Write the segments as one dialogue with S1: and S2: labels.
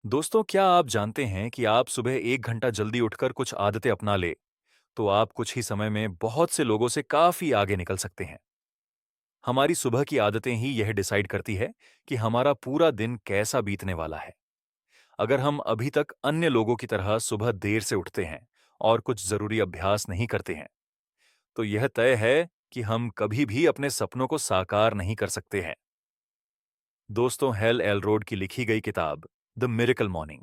S1: दोस्तों, क्या आप जानते हैं कि आप सुबह 1 घंटा जल्दी उठकर कुछ आदतें अपना ले तो आप कुछ ही समय में बहुत से लोगों से काफी आगे निकल सकते हैं। हमारी सुबह की आदतें ही यह डिसाइड करती है कि हमारा पूरा दिन कैसा बीतने वाला है। अगर हम अभी तक अन्य लोगों की तरह सुबह देर से उठते हैं और कुछ जरूरी अभ्यास नहीं करते हैं, तो यह तय है कि हम कभी भी अपने सपनों को साकार नहीं कर सकते हैं। दोस्तों, हेल एलरोड की लिखी गई किताब द मिरेकल मॉर्निंग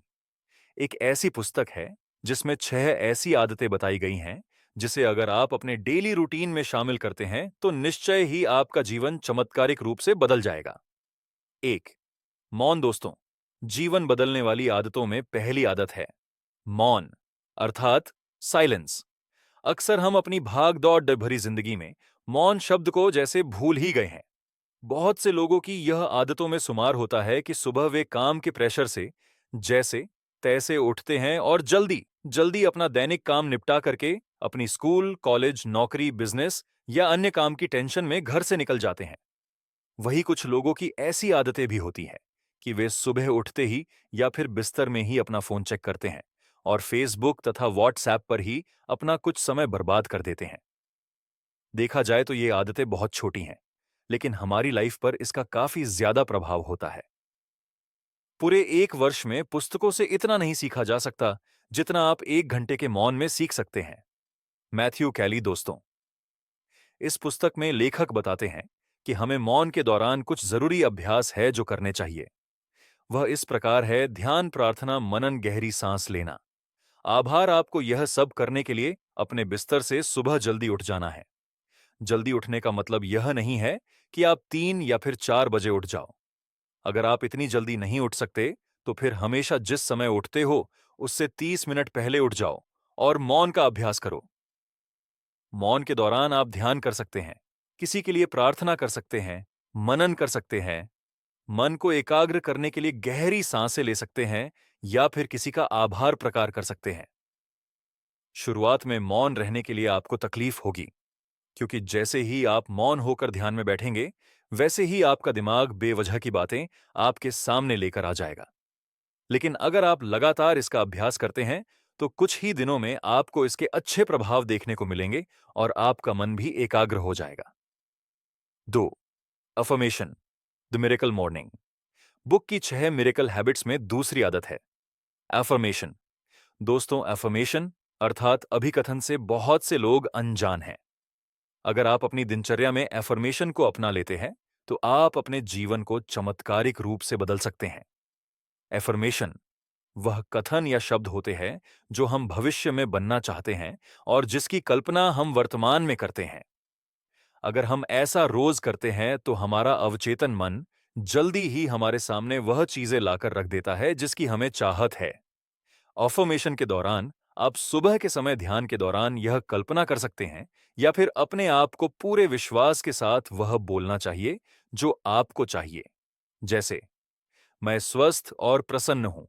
S1: एक ऐसी पुस्तक है जिसमें 6 ऐसी आदतें बताई गई हैं जिसे अगर आप अपने डेली रूटीन में शामिल करते हैं तो निश्चय ही आपका जीवन चमत्कारिक रूप से बदल जाएगा। 1. मौन। दोस्तों, जीवन बदलने वाली आदतों में पहली आदत है मौन, अर्थात साइलेंस। अक्सर हम अपनी भाग दौड़ भरी जिंदगी में मौन शब्द को जैसे भूल ही गए हैं। बहुत से लोगों की यह आदतों में शुमार होता है कि सुबह वे काम के प्रेशर से जैसे तैसे उठते हैं और जल्दी जल्दी अपना दैनिक काम निपटा करके अपनी स्कूल, कॉलेज, नौकरी, बिजनेस या अन्य काम की टेंशन में घर से निकल जाते हैं। वही कुछ लोगों की ऐसी आदतें भी होती हैं कि वे सुबह उठते ही या फिर बिस्तर में ही अपना फोन चेक करते हैं और फेसबुक तथा व्हाट्सएप पर ही अपना कुछ समय बर्बाद कर देते हैं। देखा जाए तो ये आदतें बहुत छोटी हैं, लेकिन हमारी लाइफ पर इसका काफी ज्यादा प्रभाव होता है। पूरे 1 वर्ष में पुस्तकों से इतना नहीं सीखा जा सकता जितना आप 1 घंटे के मौन में सीख सकते हैं। मैथ्यू कैली। दोस्तों, इस पुस्तक में लेखक बताते हैं कि हमें मौन के दौरान कुछ जरूरी अभ्यास है जो करने चाहिए। वह इस प्रकार है: ध्यान, प्रार्थना, मनन, गहरी सांस लेना। आभार। आपको यह सब करने के लिए अपने बिस्तर से सुबह जल्दी उठ जाना है। जल्दी उठने का मतलब यह नहीं है कि आप 3 या फिर 4 बजे उठ जाओ। अगर आप इतनी जल्दी नहीं उठ सकते, तो फिर हमेशा जिस समय उठते हो, उससे 30 मिनट पहले उठ जाओ और मौन का अभ्यास करो। मौन के दौरान आप ध्यान कर सकते हैं, किसी के लिए प्रार्थना कर सकते हैं, मनन कर सकते हैं, मन को एकाग्र करने के लिए गहरी सांसें ले सकते हैं या फिर किसी का आभार प्रकार कर सकते हैं। शुरुआत में मौन रहने के लिए आपको तकलीफ होगी, क्योंकि जैसे ही आप मौन होकर ध्यान में बैठेंगे, वैसे ही आपका दिमाग बेवजह की बातें आपके सामने लेकर आ जाएगा। लेकिन अगर आप लगातार इसका अभ्यास करते हैं, तो कुछ ही दिनों में आपको इसके अच्छे प्रभाव देखने को मिलेंगे और आपका मन भी एकाग्र हो जाएगा। 2. Affirmation, the miracle morning. Book की 6 मिरेकल हैबिट्स में दूसरी आदत है एफर्मेशन। दोस्तों, एफर्मेशन अर्थात अभिकथन से बहुत से लोग अनजान हैं। अगर आप अपनी दिनचर्या में एफर्मेशन को अपना लेते हैं, तो आप अपने जीवन को चमत्कारिक रूप से बदल सकते हैं। एफर्मेशन वह कथन या शब्द होते हैं जो हम भविष्य में बनना चाहते हैं और जिसकी कल्पना हम वर्तमान में करते हैं। अगर हम ऐसा रोज करते हैं तो हमारा अवचेतन मन जल्दी ही हमारे सामने वह चीजें लाकर रख देता है जिसकी हमें चाहत है। अफर्मेशन के दौरान आप सुबह के समय ध्यान के दौरान यह कल्पना कर सकते हैं या फिर अपने आप को पूरे विश्वास के साथ वह बोलना चाहिए जो आपको चाहिए। जैसे, मैं स्वस्थ और प्रसन्न हूं,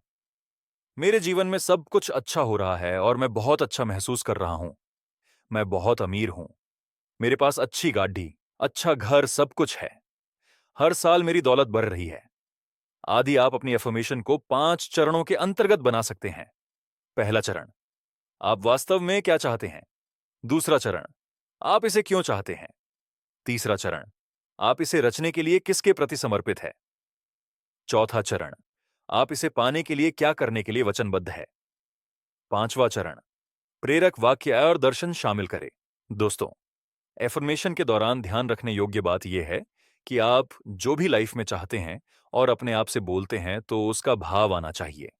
S1: मेरे जीवन में सब कुछ अच्छा हो रहा है और मैं बहुत अच्छा महसूस कर रहा हूं, मैं बहुत अमीर हूं, मेरे पास अच्छी गाड़ी, अच्छा घर, सब कुछ है, हर साल मेरी दौलत बढ़ रही है, आदि। आप अपनी अफर्मेशन को 5 चरणों के अंतर्गत बना सकते हैं। पहला चरण, आप वास्तव में क्या चाहते हैं। दूसरा चरण, आप इसे क्यों चाहते हैं। तीसरा चरण, आप इसे रचने के लिए किसके प्रति समर्पित है। चौथा चरण, आप इसे पाने के लिए क्या करने के लिए वचनबद्ध है। पांचवा चरण, प्रेरक वाक्य और दर्शन शामिल करें। दोस्तों, एफर्मेशन के दौरान ध्यान रखने योग्य बात यह है कि आप जो भी लाइफ में चाहते हैं और अपने आप से बोलते हैं तो उसका भाव आना चाहिए।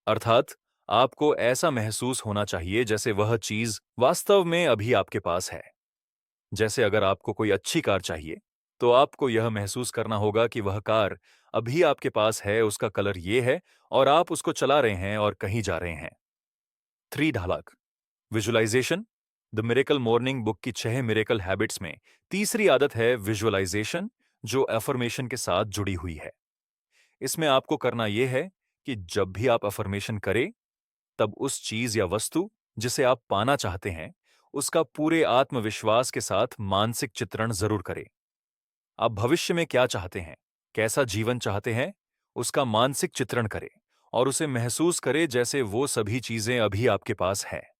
S1: अर्थात आपको ऐसा महसूस होना चाहिए जैसे वह चीज वास्तव में अभी आपके पास है। जैसे अगर आपको कोई अच्छी कार चाहिए, तो आपको यह महसूस करना होगा कि वह कार अभी आपके पास है, उसका कलर ये है और आप उसको चला रहे हैं और कहीं जा रहे हैं। 3 ढालक visualization, the miracle morning book की 6 मिरेकल हैबिट्स में तीसरी आदत है विजुअलाइजेशन, जो एफर्मेशन के साथ जुड़ी हुई है। इसमें आपको करना यह है कि जब भी आप अफर्मेशन करें, तब उस चीज या वस्तु जिसे आप पाना चाहते हैं, उसका पूरे आत्मविश्वास के साथ मानसिक चित्रण जरूर करें। आप भविष्य में क्या चाहते हैं, कैसा जीवन चाहते हैं, उसका मानसिक चित्रण करें और उसे महसूस करें जैसे वो सभी चीजें अभी आपके पास है।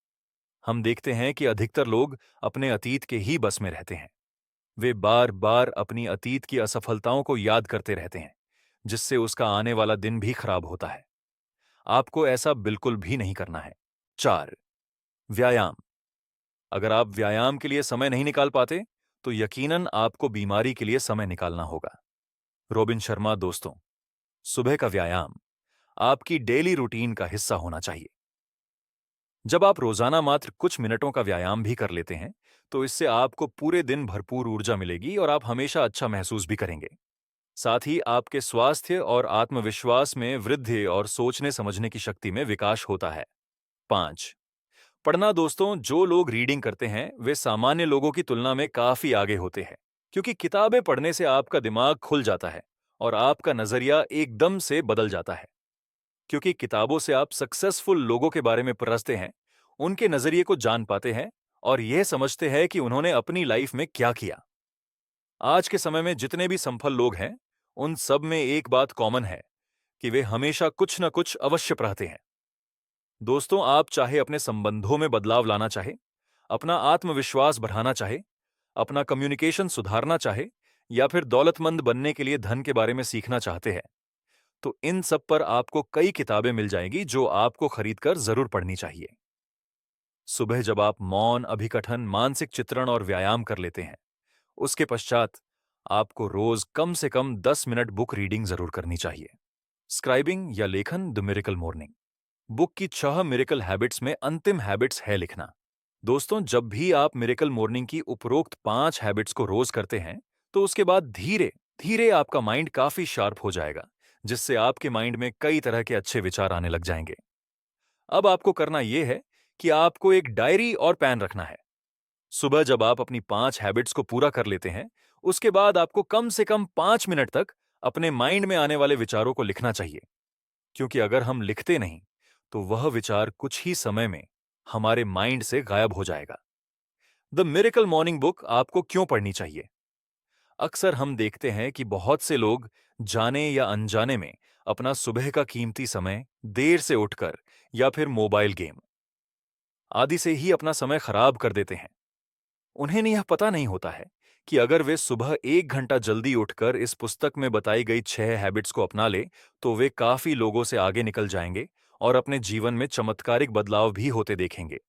S1: हम देखते हैं कि अधिकतर लोग अपने अतीत के ही बस में रहते हैं। वे बार बार अपनी अतीत की असफलताओं को याद करते रहते हैं, जिससे उसका आने वाला दिन भी खराब होता है। आपको ऐसा बिल्कुल भी नहीं करना है। 4. व्यायाम। अगर आप व्यायाम के लिए समय नहीं निकाल पाते, तो यकीनन आपको बीमारी के लिए समय निकालना होगा। रोबिन शर्मा दोस्तों, सुबह का व्यायाम आपकी डेली रूटीन का हिस्सा होना चाहिए। जब आप रोजाना मात्र कुछ मिनटों का व्यायाम भी कर लेते हैं, तो इससे आपको पूरे दिन भरपूर ऊर्जा मिलेगी और आप हमेशा अच्छा महसूस भी करेंगे। साथ ही आपके स्वास्थ्य और आत्मविश्वास में वृद्धि और सोचने समझने की शक्ति में विकास होता है। 5. पढ़ना दोस्तों, जो लोग रीडिंग करते हैं वे सामान्य लोगों की तुलना में काफी आगे होते हैं, क्योंकि किताबें पढ़ने से आपका दिमाग खुल जाता है और आपका नजरिया एकदम से बदल जाता है। क्योंकि किताबों से आप सक्सेसफुल लोगों के बारे में पढ़ते हैं, उनके नजरिए को जान पाते हैं और यह समझते हैं कि उन्होंने अपनी लाइफ में क्या किया। आज के समय में जितने भी सफल लोग हैं, उन सब में एक बात कॉमन है कि वे हमेशा कुछ न कुछ अवश्य पढ़ते हैं। दोस्तों, आप चाहे अपने संबंधों में बदलाव लाना चाहे, अपना आत्मविश्वास बढ़ाना चाहे, अपना कम्युनिकेशन सुधारना चाहे, या फिर दौलतमंद बनने के लिए धन के बारे में सीखना चाहते हैं, तो इन सब पर आपको कई किताबें मिल जाएंगी जो आपको खरीदकर जरूर पढ़नी चाहिए। सुबह जब आप मौन, अभिकथन, मानसिक चित्रण और व्यायाम कर लेते हैं, उसके पश्चात आपको रोज कम से कम 10 मिनट बुक रीडिंग जरूर करनी चाहिए। स्क्राइबिंग या लेखन, द मिरेकल मॉर्निंग बुक की 6 मिरेकल हैबिट्स में अंतिम हैबिट्स है लिखना। दोस्तों, जब भी आप मिरेकल मॉर्निंग की उपरोक्त 5 हैबिट्स को रोज करते हैं, तो उसके बाद धीरे धीरे आपका माइंड काफी शार्प हो जाएगा, जिससे आपके माइंड में कई तरह के अच्छे विचार आने लग जाएंगे। अब आपको करना यह है कि आपको एक डायरी और पेन रखना है। सुबह जब आप अपनी 5 हैबिट्स को पूरा कर लेते हैं, उसके बाद आपको कम से कम 5 मिनट तक अपने माइंड में आने वाले विचारों को लिखना चाहिए, क्योंकि अगर हम लिखते नहीं, तो वह विचार कुछ ही समय में हमारे माइंड से गायब हो जाएगा। द मिरेकल मॉर्निंग बुक आपको क्यों पढ़नी चाहिए? अक्सर हम देखते हैं कि बहुत से लोग जाने या अनजाने में अपना सुबह का कीमती समय देर से उठकर या फिर मोबाइल गेम आदि से ही अपना समय खराब कर देते हैं। उन्हें यह पता नहीं होता है कि अगर वे सुबह 1 घंटा जल्दी उठकर इस पुस्तक में बताई गई 6 हैबिट्स को अपना ले, तो वे काफी लोगों से आगे निकल जाएंगे और अपने जीवन में चमत्कारिक बदलाव भी होते देखेंगे।